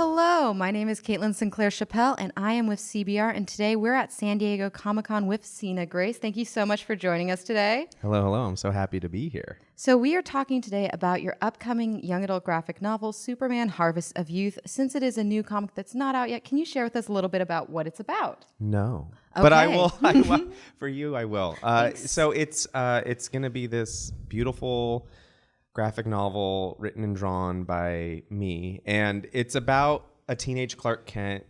Hello, my name is Caitlin Sinclair Chappelle, and I am with CBR, and today we're at San Diego Comic-Con with Sina Grace. Thank you so much for joining us today. Hello, hello. I'm so happy to be here. So we are talking today about your upcoming young adult graphic novel, Superman Harvest of Youth. Since it is a new comic that's not out yet, can you share with us a little bit about what it's about? No. Okay. But I will. For you, I will. Thanks. It's going to be this beautiful graphic novel written and drawn by me. And it's about a teenage Clark Kent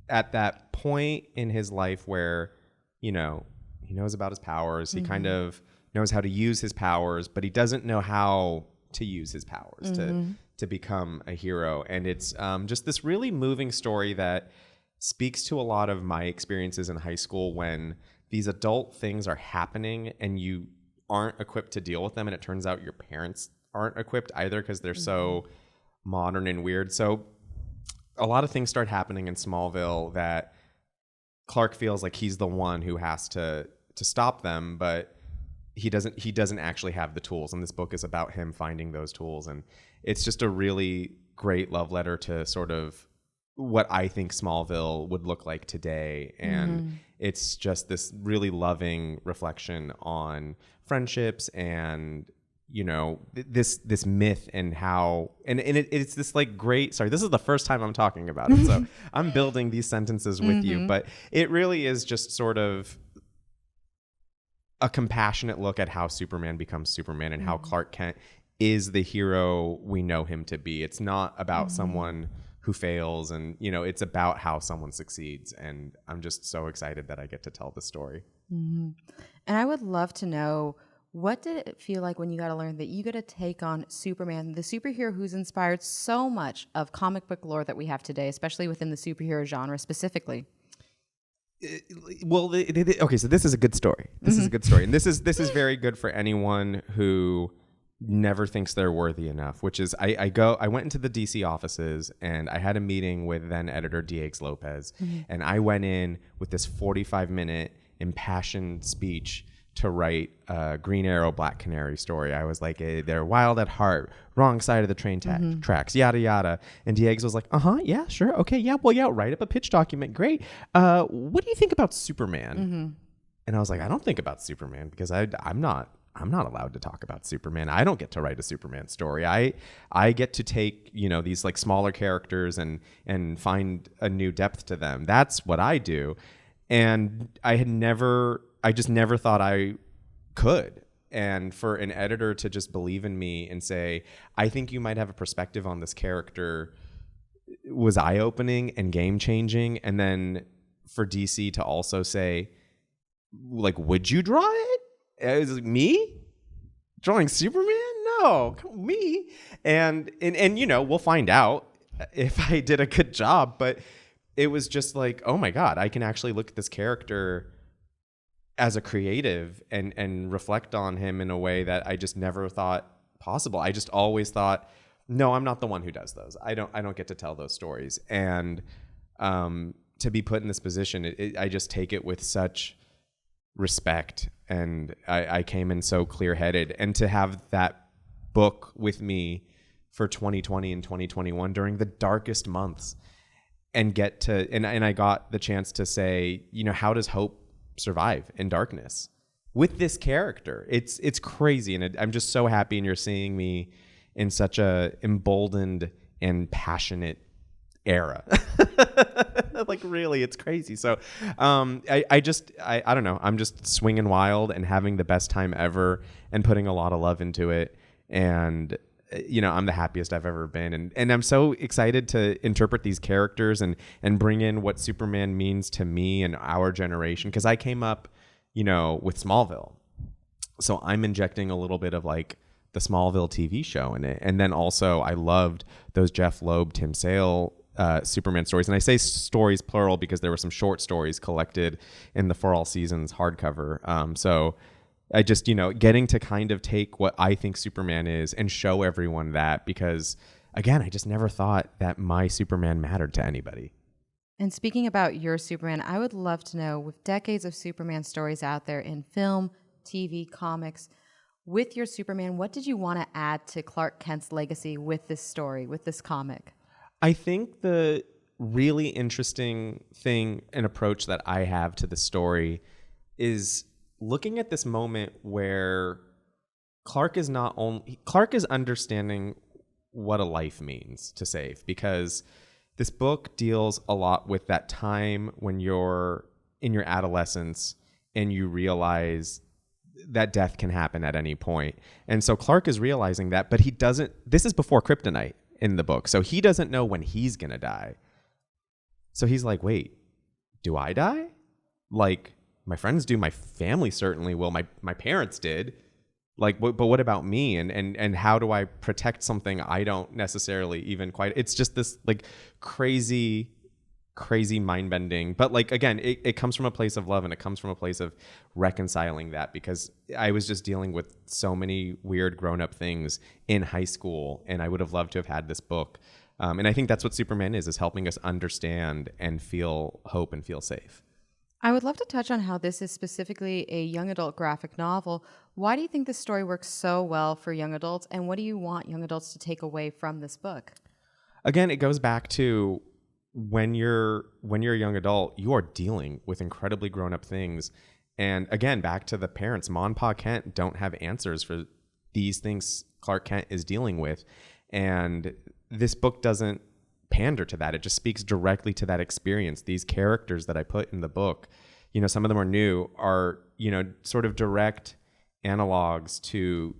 at that point in his life where, he knows about his powers. He kind of knows how to use his powers, but he doesn't know how to use his powers to become a hero. And it's just this really moving story that speaks to a lot of my experiences in high school when these adult things are happening and you aren't equipped to deal with them. And it turns out your parents aren't equipped either because they're so modern and weird. So a lot of things start happening in Smallville that Clark feels like he's the one who has to stop them, but he doesn't actually have the tools. And this book is about him finding those tools. And it's just a really great love letter to sort of what I think Smallville would look like today. And it's just this really loving reflection on friendships and this myth and how it's this like great, sorry, this is the first time I'm talking about it, so I'm building these sentences with you, but it really is just sort of a compassionate look at how Superman becomes Superman and how Clark Kent is the hero we know him to be. It's not about someone who fails, and it's about how someone succeeds, and I'm just so excited that I get to tell the story. And I would love to know, what did it feel like when you got to learn that you got to take on Superman, the superhero who's inspired so much of comic book lore that we have today, especially within the superhero genre specifically? Okay, so this is a good story. This is a good story, and this is very good for anyone who never thinks they're worthy enough. Which is, I went into the DC offices and I had a meeting with then editor Diegues Lopez, and I went in with this 45-minute impassioned speech to write a Green Arrow, Black Canary story. I was like, they're wild at heart, wrong side of the train tracks, yada, yada. And Diegues was like, yeah, sure, okay, yeah, well, yeah, write up a pitch document, great. What do you think about Superman? And I was like, I don't think about Superman because I'm not allowed to talk about Superman. I don't get to write a Superman story. I get to take, these like smaller characters and find a new depth to them. That's what I do. And I just never thought I could. And for an editor to just believe in me and say, I think you might have a perspective on this character, was eye-opening and game-changing. And then for DC to also say, like, would you draw it? It was like, me? Drawing Superman? No, me. And we'll find out if I did a good job. But it was just like, oh my God, I can actually look at this character as a creative and reflect on him in a way that I just never thought possible. I just always thought, no, I'm not the one who does those. I don't get to tell those stories. And to be put in this position, I just take it with such respect. And I came in so clear-headed. And to have that book with me for 2020 and 2021 during the darkest months, and I got the chance to say, how does hope survive in darkness with this character? It's crazy, and I'm just so happy. And you're seeing me in such a emboldened and passionate era. Like, really, it's crazy. So I don't know, I'm just swinging wild and having the best time ever and putting a lot of love into it. And I'm the happiest I've ever been. And I'm so excited to interpret these characters and bring in what Superman means to me and our generation. Because I came up, with Smallville. So I'm injecting a little bit of like the Smallville TV show in it. And then also I loved those Jeff Loeb, Tim Sale Superman stories. And I say stories plural because there were some short stories collected in the For All Seasons hardcover. So I just, getting to kind of take what I think Superman is and show everyone that, because, again, I just never thought that my Superman mattered to anybody. And speaking about your Superman, I would love to know, with decades of Superman stories out there in film, TV, comics, with your Superman, what did you want to add to Clark Kent's legacy with this story, with this comic? I think the really interesting thing and approach that I have to the story is looking at this moment where Clark is understanding what a life means to save, because this book deals a lot with that time when you're in your adolescence and you realize that death can happen at any point. And so Clark is realizing that, but he doesn't, this is before kryptonite in the book. So he doesn't know when he's going to die. So he's like, wait, do I die? Like, my friends do, my family certainly will, my parents did. Like, but what about me? And how do I protect something I don't necessarily even quite, it's just this like crazy mind bending, but like, again, it comes from a place of love, and it comes from a place of reconciling that, because I was just dealing with so many weird grown up things in high school, and I would have loved to have had this book. And I think that's what Superman is helping us understand and feel hope and feel safe. I would love to touch on how this is specifically a young adult graphic novel. Why do you think this story works so well for young adults, and what do you want young adults to take away from this book? Again, it goes back to when you're a young adult, you are dealing with incredibly grown up things. And again, back to the parents, Ma and Pa Kent don't have answers for these things Clark Kent is dealing with. And this book doesn't pander to that. It just speaks directly to that experience. These characters that I put in the book, you know, some of them are new, are, you know, sort of direct analogs to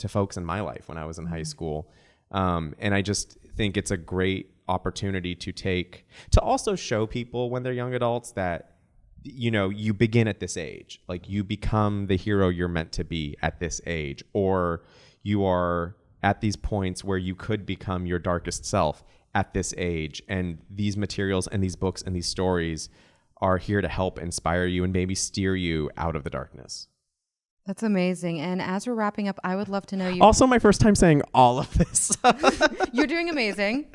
folks in my life when I was in high school. And I just think it's a great opportunity to also show people when they're young adults that, you know, you begin at this age, like you become the hero you're meant to be at this age, or you are at these points where you could become your darkest self at this age. And these materials and these books and these stories are here to help inspire you and maybe steer you out of the darkness. That's amazing. And as we're wrapping up, I would love to know you. Also, my first time saying all of this. You're doing amazing.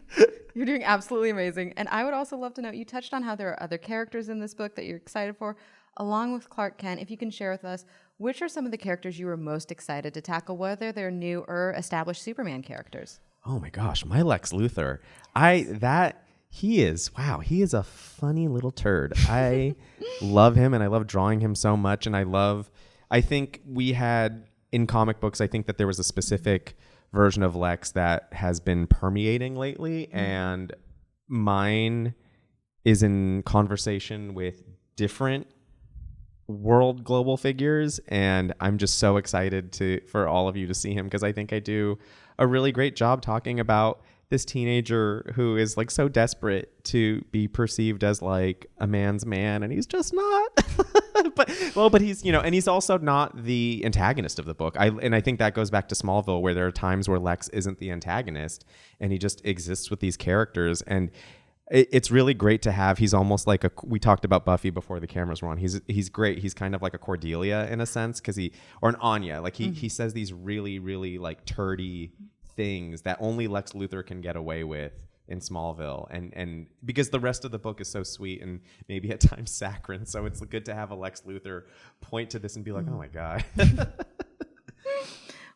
You're doing absolutely amazing. And I would also love to know, you touched on how there are other characters in this book that you're excited for, along with Clark Kent. If you can share with us, which are some of the characters you were most excited to tackle, whether they're new or established Superman characters? Oh my gosh, my Lex Luthor. He is a funny little turd. I love him, and I love drawing him so much. And I think we had in comic books, I think that there was a specific version of Lex that has been permeating lately, and mine is in conversation with different world global figures, and I'm just so excited for all of you to see him, because I think I do a really great job talking about this teenager who is like so desperate to be perceived as like a man's man, and he's just not. but he's, you know, and he's also not the antagonist of the book. I think that goes back to Smallville, where there are times where Lex isn't the antagonist and he just exists with these characters. And it's really great to have. He's almost like we talked about Buffy before the cameras were on. He's great. He's kind of like a Cordelia in a sense, or an Anya. Like he says these really, really like turdy things that only Lex Luthor can get away with in Smallville, and because the rest of the book is so sweet and maybe at times saccharine, so it's good to have a Lex Luthor point to this and be like, oh my God.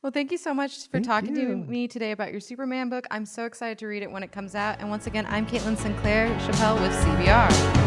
Well, thank you so much for talking to me today about your Superman book. I'm so excited to read it when it comes out. And once again, I'm Caitlin Sinclair Chappelle with CBR.